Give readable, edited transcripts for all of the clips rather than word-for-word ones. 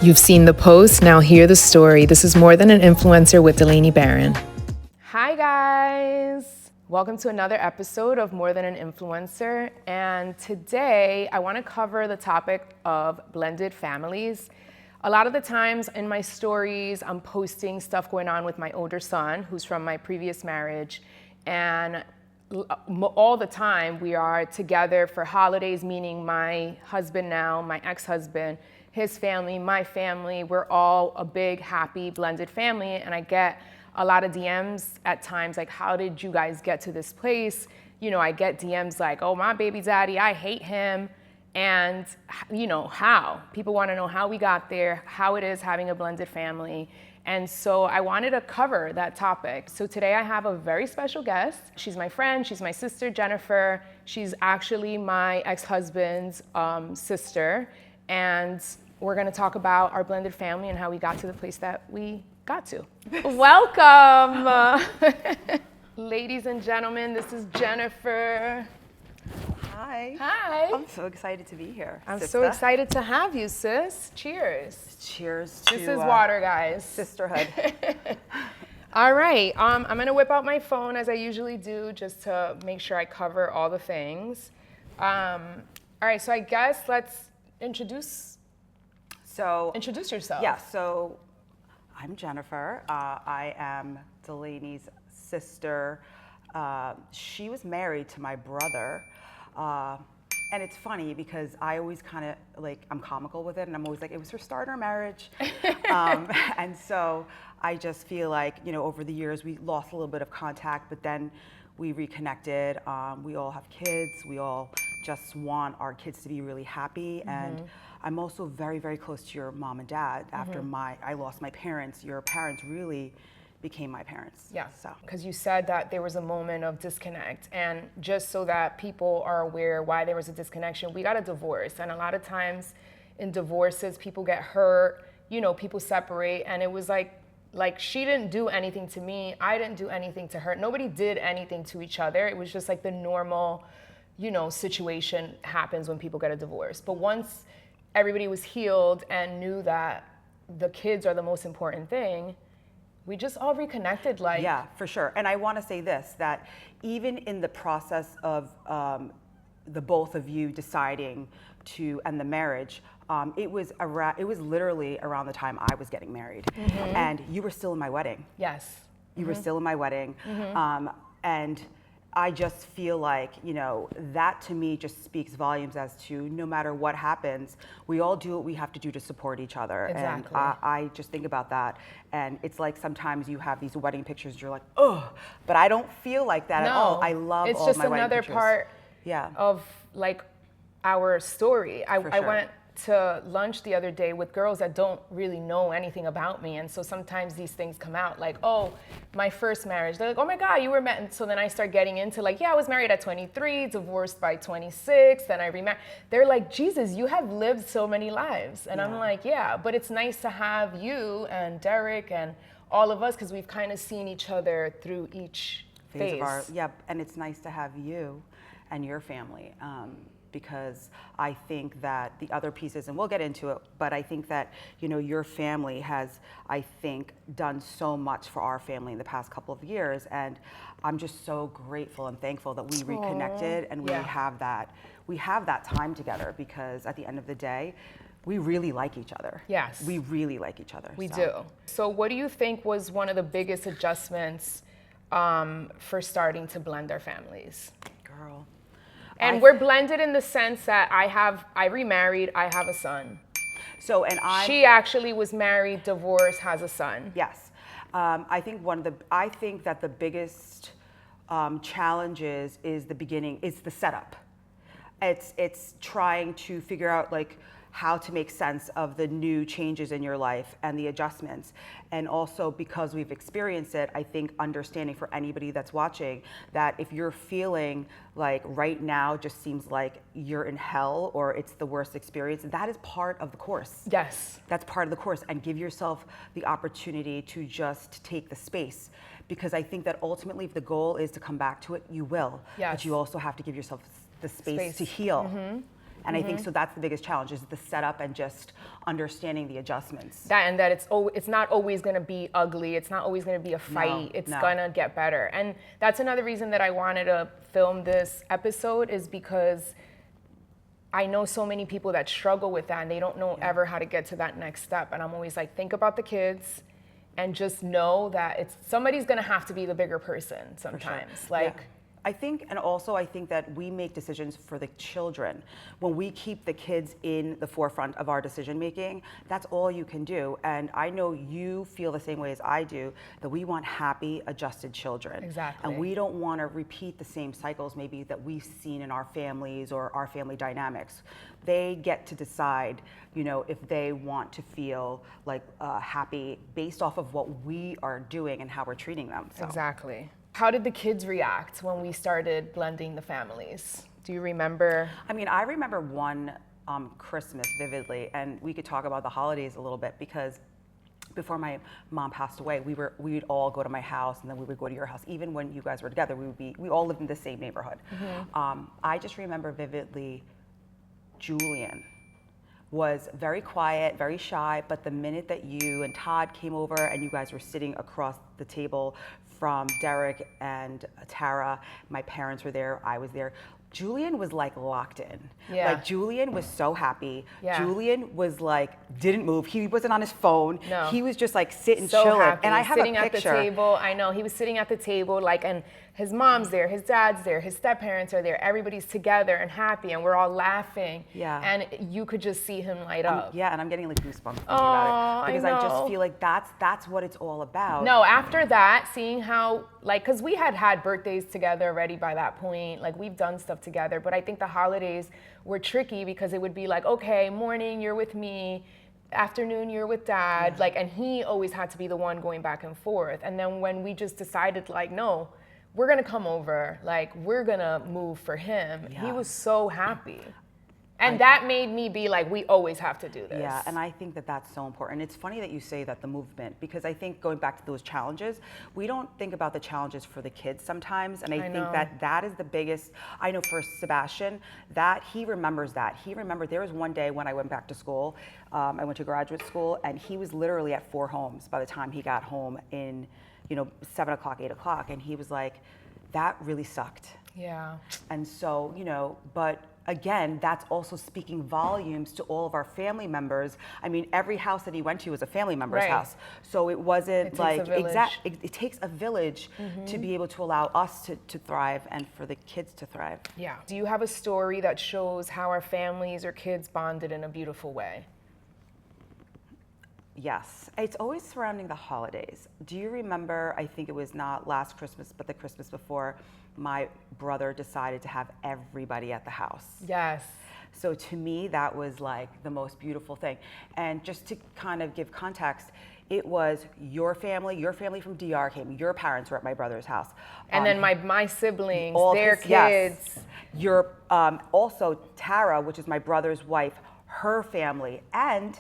You've seen the post, now hear the story. This is More Than an Influencer with Dileiny Barron. Hi guys! Welcome to another episode of More Than an Influencer. And today I want to cover the topic of blended families. A lot of the times in my stories, I'm posting stuff going on with my older son, who's from my previous marriage. And all the time we are together for holidays, meaning my husband now, my ex-husband, his family, my family, we're all a big, happy, blended family. And I get a lot of DMs at times like, how did you guys get to this place? You know, I get DMs like, oh, my baby daddy, I hate him. And, you know, how? People want to know how we got there, how it is having a blended family. And so I wanted to cover that topic. So today I have a very special guest. She's my friend, she's my sister, Jennifer. She's actually my ex-husband's sister. And we're gonna talk about our blended family and how we got to the place that we got to. Welcome. Ladies and gentlemen, this is Jennifer. Hi. Hi. I'm so excited to be here. I'm so excited to have you, sis. Cheers. Cheers to This is water, guys. sisterhood. All right, I'm gonna whip out my phone as I usually do just to make sure I cover all the things. All right, so I guess let's introduce yourself. Yeah, so I'm Jennifer. I am Dileiny's sister. She was married to my brother. And it's funny because I always kind of like, I'm comical with it and I'm always like, it was her starter marriage. And so I just feel like, you know, over the years we lost a little bit of contact, but then we reconnected. We all have kids. We all just want our kids to be really happy. And I'm also very, very close to your mom and dad. After I lost my parents, your parents really became my parents. Yeah, so. Because you said that there was a moment of disconnect, and just so that people are aware why there was a disconnection, we got a divorce, and a lot of times in divorces, people get hurt, you know, people separate, and it was like she didn't do anything to me, I didn't do anything to her, nobody did anything to each other. It was just like the normal, you know, situation happens when people get a divorce. But once everybody was healed and knew that the kids are the most important thing, we just all reconnected. Like, yeah, for sure. And I want to say this, that even in the process of the both of you deciding to end the marriage, it was literally around the time I was getting married, and you were still in my wedding. Yes. You were still in my wedding, and I just feel like, you know, that to me just speaks volumes as to no matter what happens, we all do what we have to do to support each other. Exactly. And I just think about that. And it's like sometimes you have these wedding pictures, you're like, oh, but I don't feel like that at all. I love all my wedding pictures. It's just another part of like our story. I went to lunch the other day with girls that don't really know anything about me, and so sometimes these things come out like, oh, my first marriage, they're like, oh my god, you were married. And so then I start getting into like, yeah, I was married at 23, divorced by 26, then I remarried. They're like, Jesus, you have lived so many lives. And I'm like, yeah, but it's nice to have you and Derek and all of us, because we've kind of seen each other through each phase. And it's nice to have you and your family. Because I think that the other pieces, and we'll get into it, but I think that, you know, your family has, I think, done so much for our family in the past couple of years, and I'm just so grateful and thankful that we reconnected and we have that time together, because at the end of the day, we really like each other. Yes. We really like each other. We do. So what do you think was one of the biggest adjustments for starting to blend our families? Girl. And we're blended in the sense that I remarried, I have a son. So, she actually was married, divorced, has a son. Yes. I think that the biggest challenges is the beginning, is the setup. It's trying to figure out like how to make sense of the new changes in your life and the adjustments. And also, because we've experienced it, I think understanding for anybody that's watching that if you're feeling like right now just seems like you're in hell or it's the worst experience, that is part of the course. Yes. That's part of the course, and give yourself the opportunity to just take the space. Because I think that ultimately if the goal is to come back to it, you will. Yes. But you also have to give yourself the space to heal. And I think so that's the biggest challenge is the setup and just understanding the adjustments. That it's not always going to be ugly. It's not always going to be a fight. It's going to get better. And that's another reason that I wanted to film this episode is because I know so many people that struggle with that and they don't know ever how to get to that next step. And I'm always like, think about the kids and just know that somebody's going to have to be the bigger person sometimes. Sure. I think that we make decisions for the children. When we keep the kids in the forefront of our decision making, that's all you can do. And I know you feel the same way as I do, that we want happy, adjusted children. Exactly. And we don't want to repeat the same cycles maybe that we've seen in our families or our family dynamics. They get to decide, if they want to feel like happy based off of what we are doing and how we're treating them. So. Exactly. How did the kids react when we started blending the families? Do you remember? I mean, I remember one Christmas vividly, and we could talk about the holidays a little bit because before my mom passed away, we would all go to my house and then we would go to your house. Even when you guys were together, we all lived in the same neighborhood. I just remember vividly Julian was very quiet, very shy, but the minute that you and Todd came over and you guys were sitting across the table from Derek and Tara, my parents were there, I was there, Julian was like locked in. Yeah. Like Julian was so happy. Yeah. Julian was like, didn't move. He wasn't on his phone. No. He was just like sitting, so chilling. Happy. And I have sitting a picture. At the table. I know, he was sitting at the table and his mom's there, his dad's there, his step-parents are there. Everybody's together and happy and we're all laughing. Yeah. And you could just see him light up. Yeah, and I'm getting like goosebumps thinking about it. Because I just feel like that's what it's all about. No, after that, seeing how, because we had birthdays together already by that point. We've done stuff together, but I think the holidays were tricky because it would be like, okay, morning, you're with me. Afternoon, you're with dad. Yeah. And he always had to be the one going back and forth. And then when we just decided, no, we're gonna come over, we're gonna move for him, he was so happy. And that made me be like, we always have to do this. Yeah, and I think that that's so important. It's funny that you say that, the movement, because I think going back to those challenges, we don't think about the challenges for the kids sometimes, and I think that is the biggest. I know for Sebastian, that he remembers that. He remembered there was one day when I went back to school, I went to graduate school, and he was literally at 4 homes by the time he got home in, 7 o'clock, 8 o'clock, and he was like, that really sucked. Yeah. And so, but again, that's also speaking volumes to all of our family members. I mean, every house that he went to was a family member's house. So it wasn't it takes a village to be able to allow us to thrive and for the kids to thrive. Yeah. Do you have a story that shows how our families or kids bonded in a beautiful way? Yes, it's always surrounding the holidays. Do you remember, I think it was not last Christmas, but the Christmas before, my brother decided to have everybody at the house. Yes. So to me, that was like the most beautiful thing. And just to kind of give context, it was your family from DR came, your parents were at my brother's house. And then my siblings, their kids. Yes. Your, also Tara, which is my brother's wife, her family, and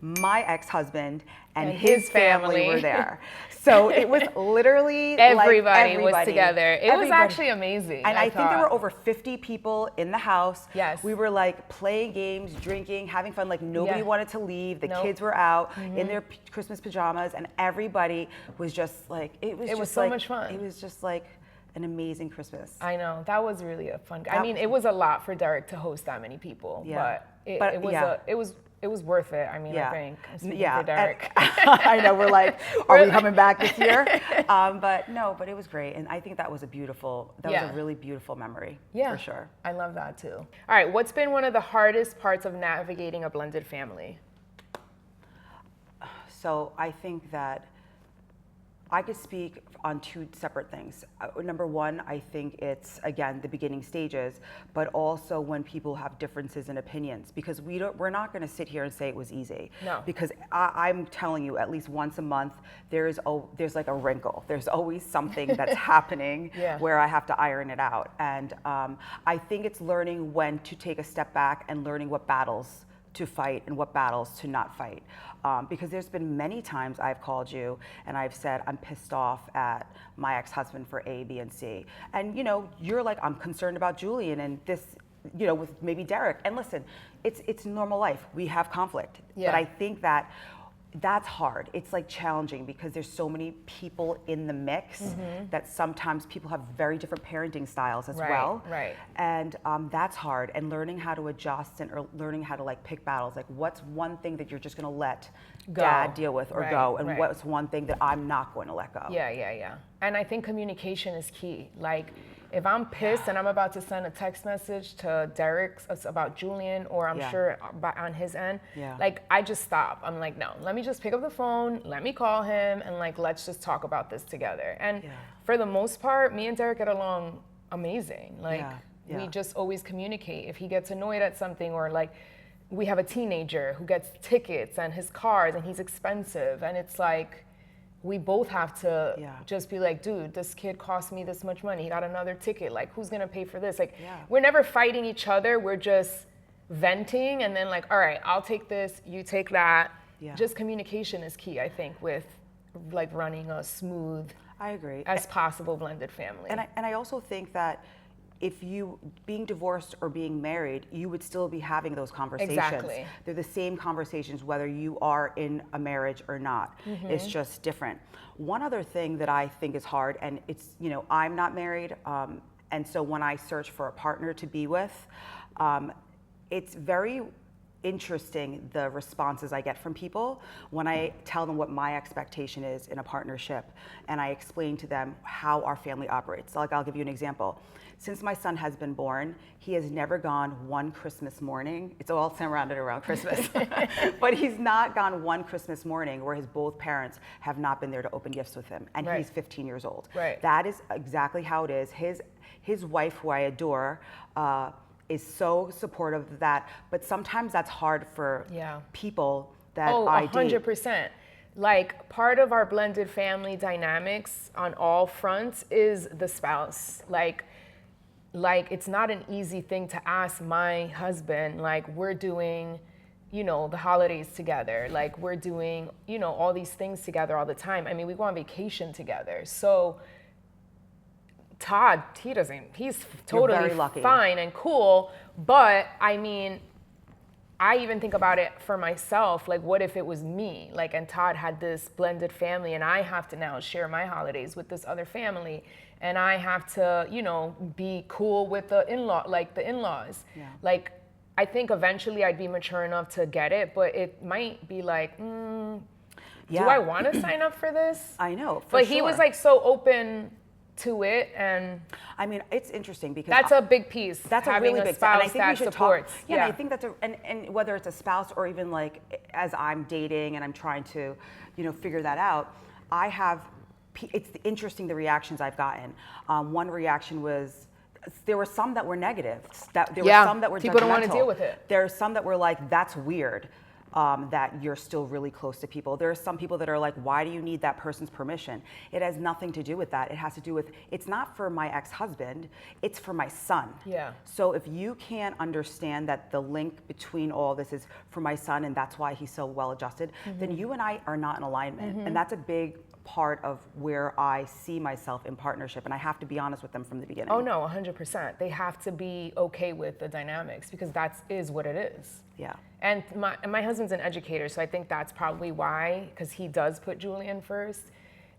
my ex-husband and his family were there. So it was literally everybody was together. It was actually amazing. And I think there were over 50 people in the house. Yes. We were playing games, drinking, having fun. Nobody wanted to leave. The kids were out in their Christmas pajamas, and everybody was just it was so much fun. It was just like an amazing Christmas. I know, that was really a fun. It was a lot for Derek to host that many people, but it was worth it. I think. Speaking for Derek. I know, we're like, are we coming back this year? But it was great. And I think that was a really beautiful memory. Yeah. For sure. I love that too. All right, what's been one of the hardest parts of navigating a blended family? So I think that I could speak on 2 separate things. Number one, I think it's, again, the beginning stages, but also when people have differences in opinions, because we're not going to sit here and say it was easy. No. Because I'm telling you, at least once a month, there's like a wrinkle. There's always something that's happening where I have to iron it out. And I think it's learning when to take a step back and learning what battles to fight and what battles to not fight. Because there's been many times I've called you and I've said, I'm pissed off at my ex-husband for A, B, and C. And you're like, I'm concerned about Julian, and this with maybe Derek. And listen, it's normal life. We have conflict. Yeah. But I think that's hard. It's like challenging because there's so many people in the mix that sometimes people have very different parenting styles as well. Right. And that's hard. And learning how to adjust or learning how to like pick battles. Like what's one thing that you're just going to let dad deal with or go, and what's one thing that I'm not going to let go. Yeah. And I think communication is key. Like, if I'm pissed and I'm about to send a text message to Derek about Julian, or I'm sure on his end, like I just stop. I'm like, no, let me just pick up the phone, let me call him, and like, let's just talk about this together. And for the most part, me and Derek get along amazing. Like we just always communicate. If he gets annoyed at something, or like we have a teenager who gets tickets and his cars and he's expensive, and it's like, we both have to just be like, dude, this kid cost me this much money. He got another ticket. Like, who's going to pay for this? Like, we're never fighting each other. We're just venting. And then like, all right, I'll take this. You take that. Just communication is key, I think, with like running a smooth, I agree, as possible blended family. And I also think that if you being divorced or being married, you would still be having those conversations. Exactly. They're the same conversations whether you are in a marriage or not. It's just different. One other thing that I think is hard, and it's, I'm not married, and so when I search for a partner to be with, it's very interesting the responses I get from people when I tell them what my expectation is in a partnership, and I explain to them how our family operates. So like, I'll give you an example. Since my son has been born, he has never gone one Christmas morning. It's all surrounded around Christmas. But he's not gone one Christmas morning where his both parents have not been there to open gifts with him. And he's 15 years old. That is exactly how it is. His wife, who I adore, is so supportive of that. But sometimes that's hard for people that I date. 100%. Like, part of our blended family dynamics on all fronts is the spouse. Like it's not an easy thing to ask my husband, like, we're doing, the holidays together. Like, we're doing, all these things together all the time. I mean, we go on vacation together. So Todd, he's totally fine and cool. But I mean, I even think about it for myself. Like, what if it was me? Like, and Todd had this blended family, and I have to now share my holidays with this other family. And I have to, be cool with the in-laws. Like, I think eventually I'd be mature enough to get it, but it might be like, do I want to sign up for this? I know, but he was like so open to it, and I mean, it's interesting because that's a big piece. That's having a really big spouse and I think that we should supports. Talk. And I think that's and whether it's a spouse or even like as I'm dating and I'm trying to, figure that out, it's interesting the reactions I've gotten. One reaction was, there were some that were negative. There were some that were people don't want to judgmental. deal with it. There are some that were like, that's weird. That you're still really close to people. There are some people that are like, why do you need that person's permission? It has nothing to do with that. It has to do with, it's not for my ex-husband, it's for my son. So if you can't understand that the link between all this is for my son and that's why he's so well adjusted, then you and I are not in alignment. And that's a big part of where I see myself in partnership, and I have to be honest with them from the beginning. Oh no, 100%. They have to be okay with the dynamics because that is what it is. And my husband's an educator, so I think that's probably why, because he does put Julian first.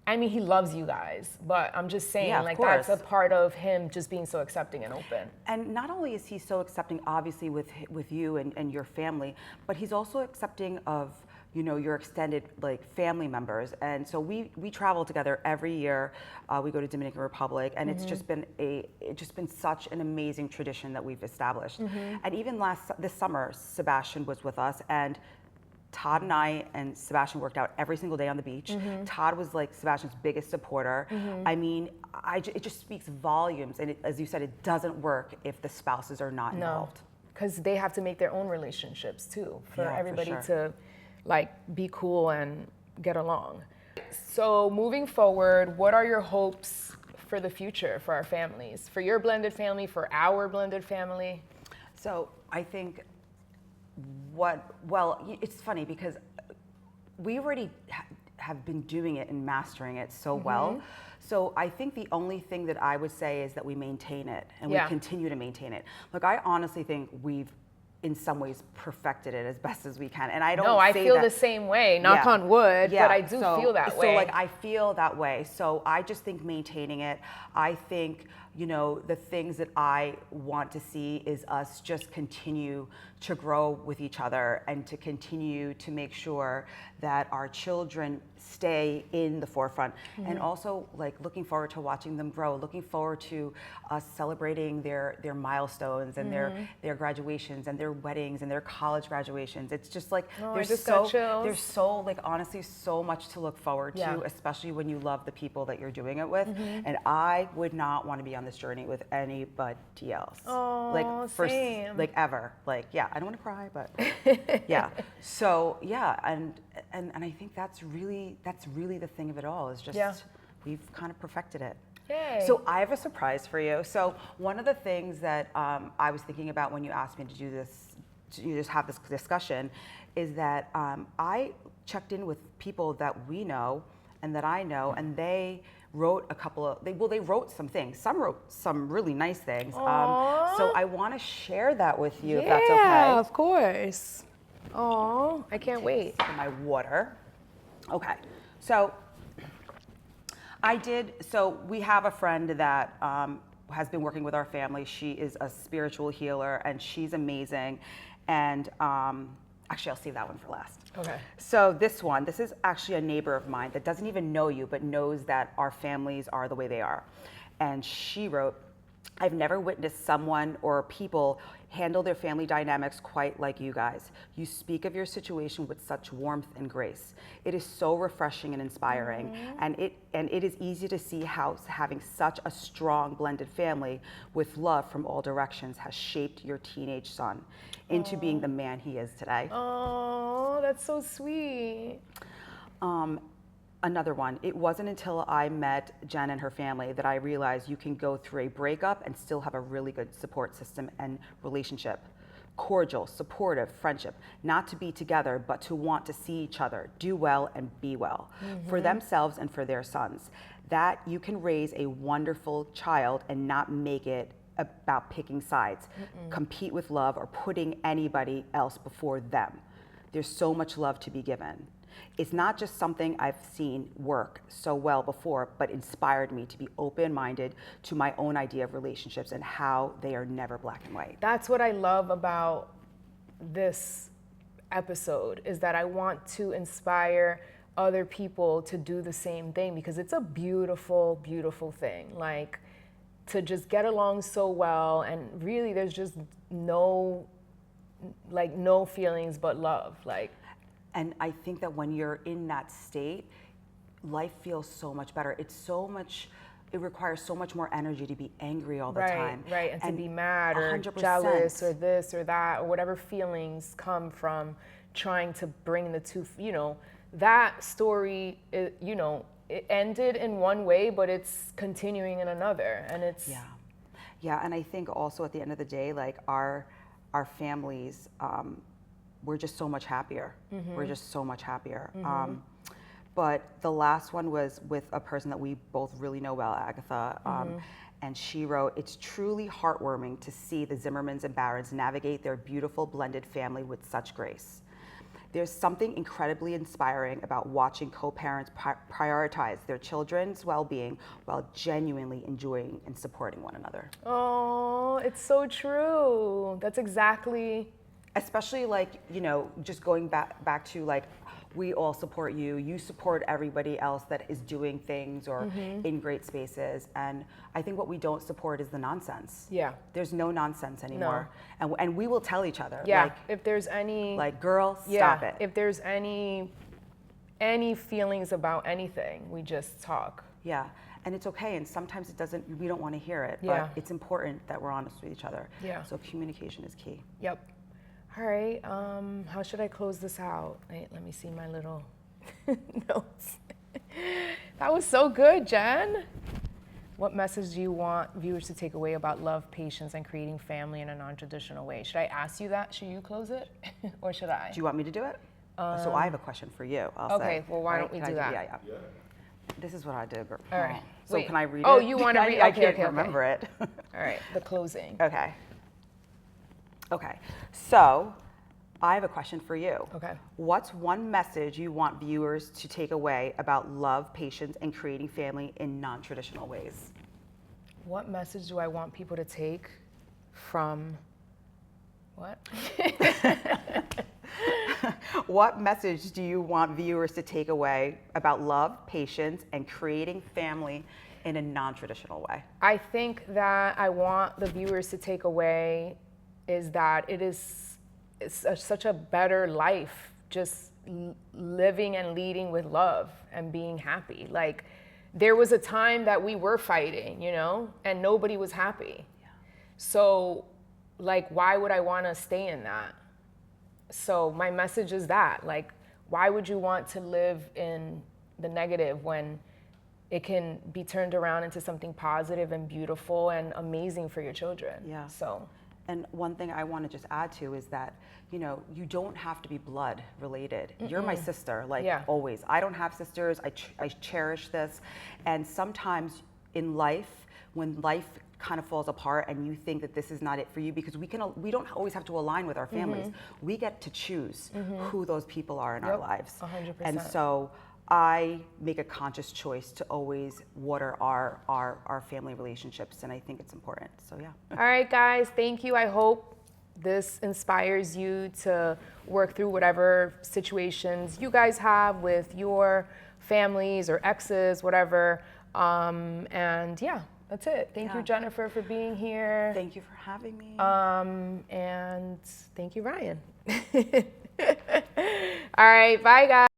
I mean, he loves you guys, but I'm just saying, that's a part of him just being so accepting and open. And not only is he so accepting, obviously, with you and your family, but he's also accepting of your extended family members. And so we travel together every year. We go to Dominican Republic, and it's just been such an amazing tradition that we've established. And even this summer, Sebastian was with us, and Todd and I and Sebastian worked out every single day on the beach. Todd was like Sebastian's biggest supporter. I mean, it just speaks volumes. And as you said, it doesn't work if the spouses are not involved. Because they have to make their own relationships too, for everybody for sure. to be cool and get along. So moving forward, what are your hopes for the future for our families, for your blended family, for our blended family? So I think it's funny because we already have been doing it and mastering it so well. So I think the only thing that I would say is that we maintain it and we continue to maintain it. Look, I honestly think we've in some ways perfected it as best as we can. And I don't I say feel that, the same way, knock on wood, but I do feel that way. So like I feel that way. So I just think maintaining it, I think, you know, the things that I want to see is us just continue to grow with each other and to continue to make sure that our children stay in the forefront. And also like looking forward to watching them grow, looking forward to us celebrating their milestones and their graduations and their weddings and their college graduations. It's just like there's so like honestly so much to look forward to, especially when you love the people that you're doing it with. And I would not want to be on this journey with anybody else. Same. Like ever. Like I don't want to cry, but So and I think that's really the thing of it all is just we've kind of perfected it. Yay. So I have a surprise for you. So one of the things that I was thinking about when you asked me to do this, to just have this discussion, is that I checked in with people that we know and that I know, and they wrote a couple of, they wrote some things. Some wrote some really nice things. So I want to share that with you if that's okay. Yeah, of course. Oh, I can't wait. For my water. Okay, so we have a friend that has been working with our family. She is a spiritual healer and she's amazing. And actually, I'll save that one for last. Okay. So this is actually a neighbor of mine that doesn't even know you, but knows that our families are the way they are. And she wrote, I've never witnessed someone or people handle their family dynamics quite like you guys. You speak of your situation with such warmth and grace. It is so refreshing and inspiring, and it is easy to see how having such a strong blended family with love from all directions has shaped your teenage son into being the man he is today. Oh, that's so sweet. Another one, it wasn't until I met Jen and her family that I realized you can go through a breakup and still have a really good support system and relationship. Cordial, supportive friendship, not to be together, but to want to see each other, do well and be well for themselves and for their sons. That you can raise a wonderful child and not make it about picking sides, compete with love or putting anybody else before them. There's so much love to be given. It's not just something I've seen work so well before, but inspired me to be open-minded to my own idea of relationships and how they are never black and white. That's what I love about this episode, is that I want to inspire other people to do the same thing, because it's a beautiful, beautiful thing. Like, to just get along so well, and really there's just no feelings but love. And I think that when you're in that state, life feels so much better. It requires so much more energy to be angry all the time. Right, and to be mad or 100%. jealous or this or that, or whatever feelings come from trying to bring the two, that story, it ended in one way, but it's continuing in another, and it's... Yeah, and I think also at the end of the day, like our families, we're just so much happier. We're just so much happier. But the last one was with a person that we both really know well, Agatha, and she wrote, it's truly heartwarming to see the Zimmermans and Barons navigate their beautiful blended family with such grace. There's something incredibly inspiring about watching co-parents prioritize their children's well-being while genuinely enjoying and supporting one another. Oh, it's so true. That's exactly... Especially just going back to we all support you, you support everybody else that is doing things or in great spaces. And I think what we don't support is the nonsense. Yeah. There's no nonsense anymore. No. And we will tell each other. Yeah, if there's any... girl, stop it. If there's any feelings about anything, we just talk. Yeah, and it's okay. And sometimes we don't want to hear it, but it's important that we're honest with each other. Yeah. So communication is key. Yep. All right, how should I close this out? Wait, let me see my little notes. That was so good, Jen. What message do you want viewers to take away about love, patience, and creating family in a non-traditional way? Should I ask you that? Should you close it? Or should I? Do you want me to do it? So I have a question for you. I'll Okay, say, well, why right? don't we Can do that? Yeah. This is what I did. All right. So Wait. can I read it? Oh, you want to read? I Okay, can't okay, remember it. All right, the closing. Okay. So I have a question for you. Okay. What's one message you want viewers to take away about love, patience, and creating family in non-traditional ways? What message do I want people to take from what? What message do you want viewers to take away about love, patience, and creating family in a non-traditional way? I think that I want the viewers to take away is that it's such a better life just living and leading with love and being happy. Like, there was a time that we were fighting, you know, and nobody was happy. Yeah. So, like, why would I want to stay in that? So my message is that, like, why would you want to live in the negative when it can be turned around into something positive and beautiful and amazing for your children? Yeah. So. And one thing I want to just add to is that, you know, you don't have to be blood related. You're my sister, like always. I don't have sisters. I cherish this. And sometimes in life, when life kind of falls apart and you think that this is not it for you, because we don't always have to align with our families. We get to choose who those people are in our lives. 100%. And so I make a conscious choice to always water our family relationships, and I think it's important. So yeah. All right, guys, thank you. I hope this inspires you to work through whatever situations you guys have with your families or exes, whatever. And yeah, that's it. Thank you, Jennifer, for being here. Thank you for having me. And thank you, Ryan. All right, bye, guys.